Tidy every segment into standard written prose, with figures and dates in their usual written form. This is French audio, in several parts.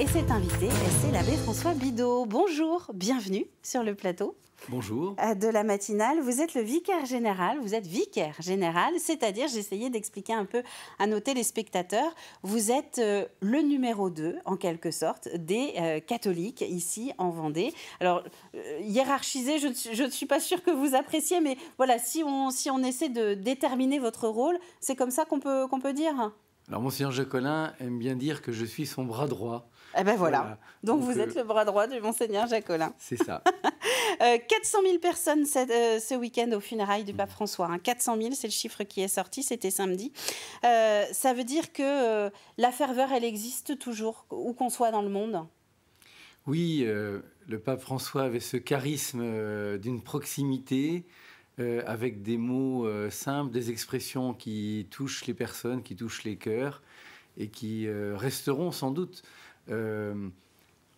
Et cet invité, c'est l'abbé François Bidot. Bonjour, bienvenue sur le plateau. Bonjour. De la matinale. Vous êtes le vicaire général, c'est-à-dire, j'essayais d'expliquer un peu à nos téléspectateurs, vous êtes le numéro 2, en quelque sorte, des catholiques ici en Vendée. Alors, hiérarchisé, je ne suis pas sûre que vous appréciez, mais voilà, si on essaie de déterminer votre rôle, c'est comme ça qu'on peut dire. Alors, Monseigneur Jacolin aime bien dire que je suis son bras droit. Eh ben voilà. Donc vous êtes le bras droit du Monseigneur Jacolin. C'est ça. 400 000 personnes ce week-end aux funérailles du pape François. 400 000, c'est le chiffre qui est sorti, c'était samedi. Ça veut dire que la ferveur, elle existe toujours, où qu'on soit dans le monde. Oui, le pape François avait ce charisme d'une proximité, avec des mots simples, des expressions qui touchent les personnes, qui touchent les cœurs et qui resteront sans doute.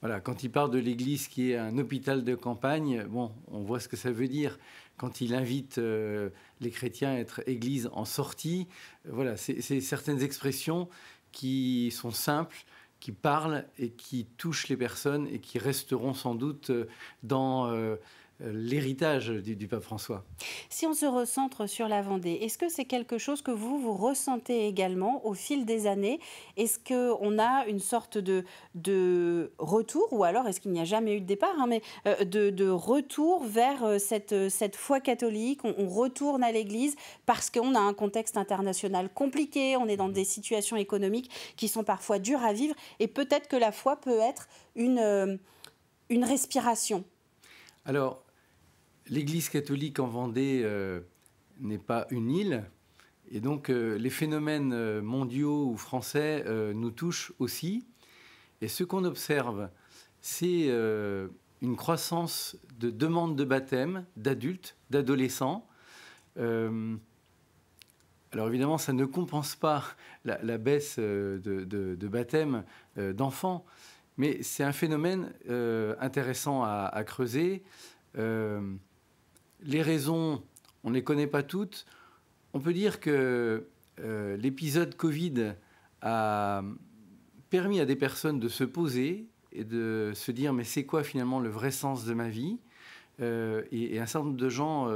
Voilà, quand il parle de l'Église qui est un hôpital de campagne, bon, on voit ce que ça veut dire. Quand il invite les chrétiens à être Église en sortie, voilà, c'est certaines expressions qui sont simples, qui parlent et qui touchent les personnes et qui resteront sans doute dans l'héritage du pape François. Si on se recentre sur la Vendée, est-ce que c'est quelque chose que vous ressentez également au fil des années? Est-ce qu'on a une sorte de retour, ou alors est-ce qu'il n'y a jamais eu de départ, mais de retour vers cette foi catholique? On retourne à l'Église parce qu'on a un contexte international compliqué, on est dans des situations économiques qui sont parfois dures à vivre, et peut-être que la foi peut être une respiration. Alors, l'Église catholique en Vendée n'est pas une île, et donc les phénomènes mondiaux ou français nous touchent aussi. Et ce qu'on observe, c'est une croissance de demandes de baptême d'adultes, d'adolescents. Alors évidemment, ça ne compense pas la baisse de baptême d'enfants, mais c'est un phénomène intéressant à creuser. Les raisons, on ne les connaît pas toutes. On peut dire que l'épisode Covid a permis à des personnes de se poser et de se dire « mais c'est quoi finalement le vrai sens de ma vie ?» et un certain nombre de gens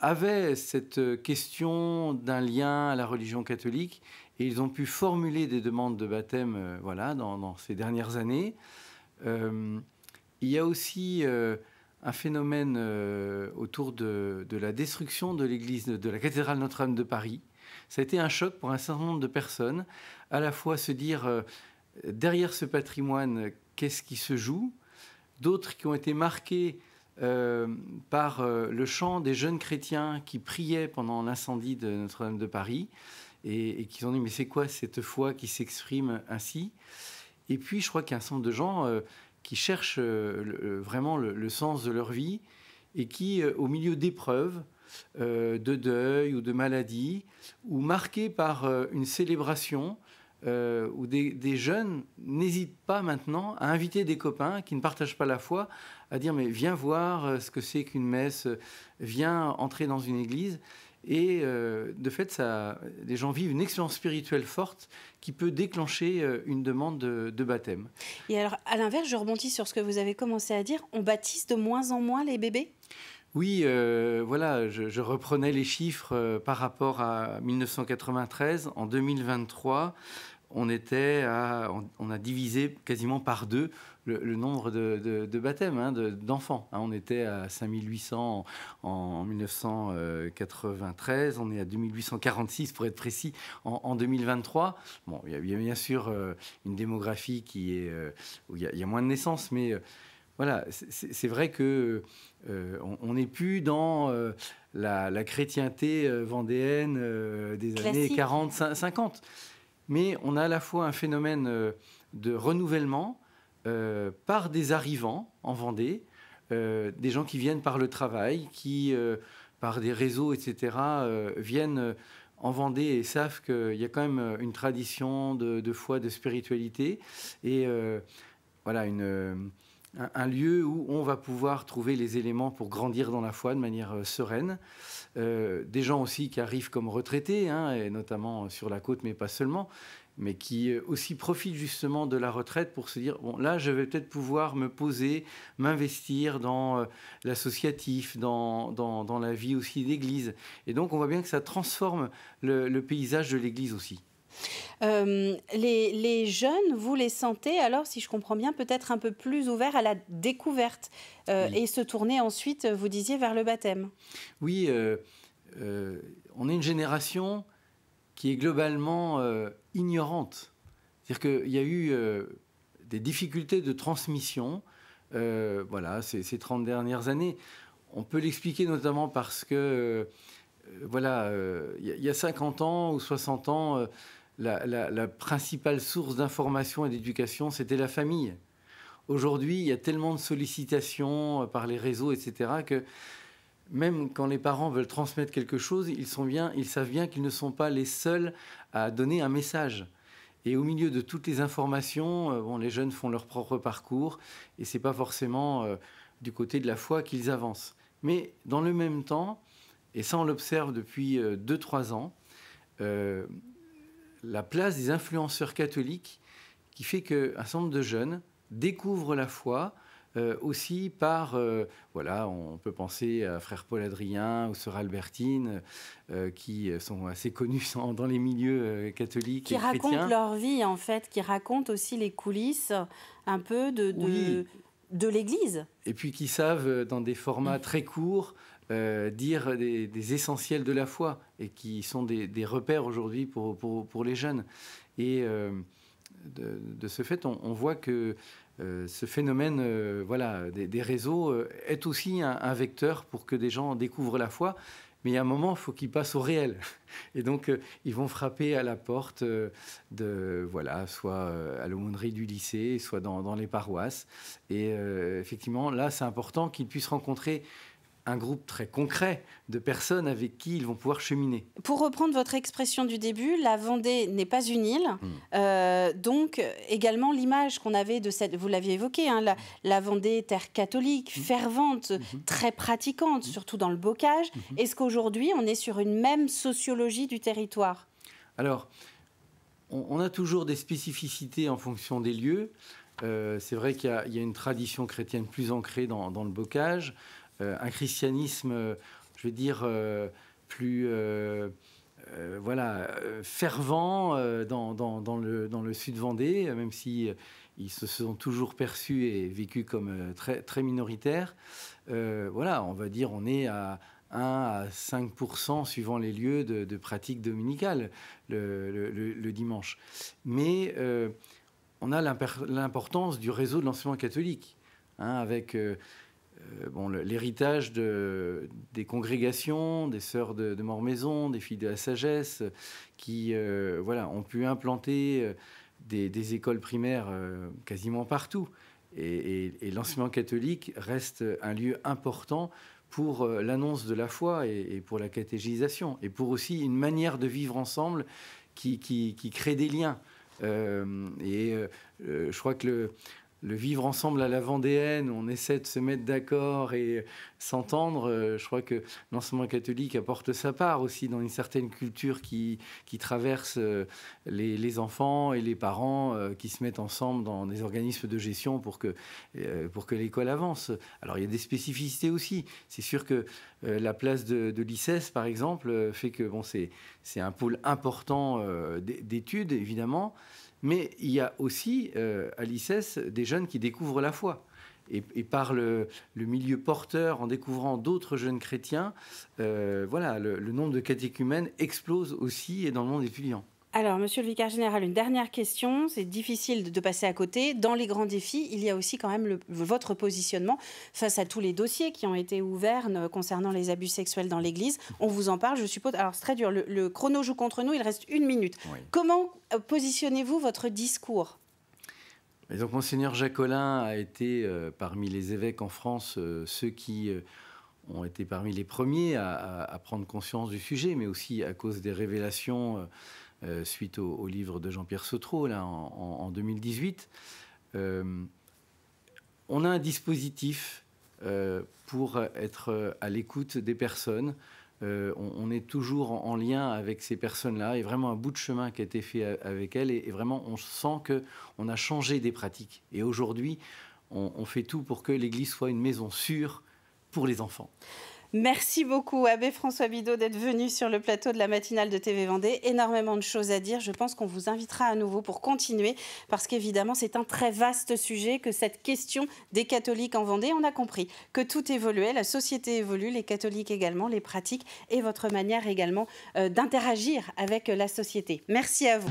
avaient cette question d'un lien à la religion catholique, et ils ont pu formuler des demandes de baptême voilà, dans ces dernières années. Il y a aussi un phénomène autour de la destruction de l'église, de la cathédrale Notre-Dame de Paris. Ça a été un choc pour un certain nombre de personnes, à la fois se dire derrière ce patrimoine, qu'est-ce qui se joue, d'autres qui ont été marqués par le chant des jeunes chrétiens qui priaient pendant l'incendie de Notre-Dame de Paris, et qui ont dit mais c'est quoi cette foi qui s'exprime ainsi? Et puis je crois qu'il y a un certain nombre de gens qui cherchent vraiment le sens de leur vie, et qui, au milieu d'épreuves, de deuil ou de maladie, ou marqués par une célébration, où des jeunes n'hésitent pas maintenant à inviter des copains qui ne partagent pas la foi, à dire « mais viens voir ce que c'est qu'une messe, viens entrer dans une église ». Et de fait, les gens vivent une expérience spirituelle forte qui peut déclencher une demande de baptême. Et alors, à l'inverse, je rebondis sur ce que vous avez commencé à dire, on baptise de moins en moins les bébés? Oui, voilà, je reprenais les chiffres par rapport à 1993. En 2023, on a divisé quasiment par 2 le nombre de baptêmes, d'enfants. On était à 5800 en 1993, on est à 2846 pour être précis en 2023. Bon, il y a bien sûr une démographie où il y a moins de naissances, mais voilà, c'est vrai que on n'est plus dans la chrétienté vendéenne des Classique. années 40-50. Mais on a à la fois un phénomène de renouvellement par des arrivants en Vendée, des gens qui viennent par le travail, qui, par des réseaux, etc., viennent en Vendée et savent qu'il y a quand même une tradition de foi, de spiritualité, et voilà, un lieu où on va pouvoir trouver les éléments pour grandir dans la foi de manière sereine. Des gens aussi qui arrivent comme retraités, hein, et notamment sur la côte, mais pas seulement, mais qui aussi profitent justement de la retraite pour se dire, bon, là, je vais peut-être pouvoir me poser, m'investir dans l'associatif, dans la vie aussi d'église. Et donc, on voit bien que ça transforme le paysage de l'église aussi. Les jeunes, vous les sentez alors, si je comprends bien, peut-être un peu plus ouverts à la découverte Oui. et se tourner ensuite, vous disiez, vers le baptême. Oui, on est une génération qui est globalement ignorante. C'est-à-dire qu'il y a eu des difficultés de transmission, voilà, ces 30 dernières années. On peut l'expliquer notamment parce que, voilà, il y a 50 ans ou 60 ans, la principale source d'information et d'éducation, c'était la famille. Aujourd'hui, il y a tellement de sollicitations par les réseaux, etc., que même quand les parents veulent transmettre quelque chose, ils savent bien qu'ils ne sont pas les seuls à donner un message. Et au milieu de toutes les informations, bon, les jeunes font leur propre parcours et ce n'est pas forcément du côté de la foi qu'ils avancent. Mais dans le même temps, et ça on l'observe depuis 2-3 ans, la place des influenceurs catholiques qui fait qu'un certain nombre de jeunes découvrent la foi aussi par, voilà, on peut penser à Frère Paul Adrien ou Sœur Albertine, qui sont assez connus dans les milieux catholiques Qui et chrétiens. racontent leur vie, en fait, qui racontent aussi les coulisses un peu Oui. de l'Église. Et puis qui savent, dans des formats très courts, dire des essentiels de la foi et qui sont des repères aujourd'hui pour les jeunes. Et de ce fait, on voit que ce phénomène voilà, des réseaux est aussi un vecteur pour que des gens découvrent la foi. Mais il y a un moment, il faut qu'ils passent au réel. Et donc, ils vont frapper à la porte voilà, soit à l'aumônerie du lycée, soit dans les paroisses. Et effectivement, là, c'est important qu'ils puissent rencontrer un groupe très concret de personnes avec qui ils vont pouvoir cheminer. Pour reprendre votre expression du début, la Vendée n'est pas une île. Donc, également, l'image qu'on avait de cette... Vous l'aviez évoqué, hein, la Vendée, terre catholique, fervente, très pratiquante, surtout dans le bocage. Est-ce qu'aujourd'hui, on est sur une même sociologie du territoire ? Alors, on a toujours des spécificités en fonction des lieux. C'est vrai qu'il y a une tradition chrétienne plus ancrée dans le bocage. Un christianisme, je veux dire, plus voilà, fervent dans le sud Vendée, même si ils se sont toujours perçus et vécus comme très, très minoritaires. Voilà, on va dire on est à 1 à 5% suivant les lieux de pratique dominicale le dimanche. Mais on a l'importance du réseau de l'enseignement catholique, hein, avec... bon, l'héritage des congrégations, des sœurs de Mormaison, des filles de la sagesse, qui voilà, ont pu implanter des écoles primaires quasiment partout. Et l'enseignement catholique reste un lieu important pour l'annonce de la foi et pour la catéchisation, et pour aussi une manière de vivre ensemble qui crée des liens. Je crois que le vivre ensemble à la vendéenne, on essaie de se mettre d'accord et s'entendre. Je crois que l'enseignement catholique apporte sa part aussi dans une certaine culture qui traverse les enfants et les parents qui se mettent ensemble dans des organismes de gestion pour que l'école avance. Alors il y a des spécificités aussi. C'est sûr que la place de l'ICES, par exemple, fait que bon, c'est un pôle important d'études, évidemment. Mais il y a aussi à l'ICES des jeunes qui découvrent la foi. Et par le milieu porteur, en découvrant d'autres jeunes chrétiens, voilà, le nombre de catéchumènes explose aussi dans le monde étudiant. Alors, monsieur le vicaire général, une dernière question. C'est difficile de passer à côté. Dans les grands défis, il y a aussi quand même votre positionnement face à tous les dossiers qui ont été ouverts concernant les abus sexuels dans l'Église. On vous en parle, je suppose. Alors, c'est très dur. Le chrono joue contre nous. Il reste 1 minute. Oui. Comment positionnez-vous votre discours ? Et donc, Monseigneur Jacolin a été, parmi les évêques en France, ceux qui ont été parmi les premiers à prendre conscience du sujet, mais aussi à cause des révélations suite au livre de Jean-Pierre Sautreau, là, en 2018. On a un dispositif pour être à l'écoute des personnes. On est toujours en lien avec ces personnes-là, et vraiment un bout de chemin qui a été fait avec elles, et vraiment on sent qu'on a changé des pratiques. Et aujourd'hui, on fait tout pour que l'Église soit une maison sûre pour les enfants. Merci beaucoup, Abbé François Bidault, d'être venu sur le plateau de la matinale de TV Vendée. Énormément de choses à dire. Je pense qu'on vous invitera à nouveau pour continuer, parce qu'évidemment, c'est un très vaste sujet, que cette question des catholiques en Vendée. On a compris que tout évoluait, la société évolue, les catholiques également, les pratiques et votre manière également d'interagir avec la société. Merci à vous.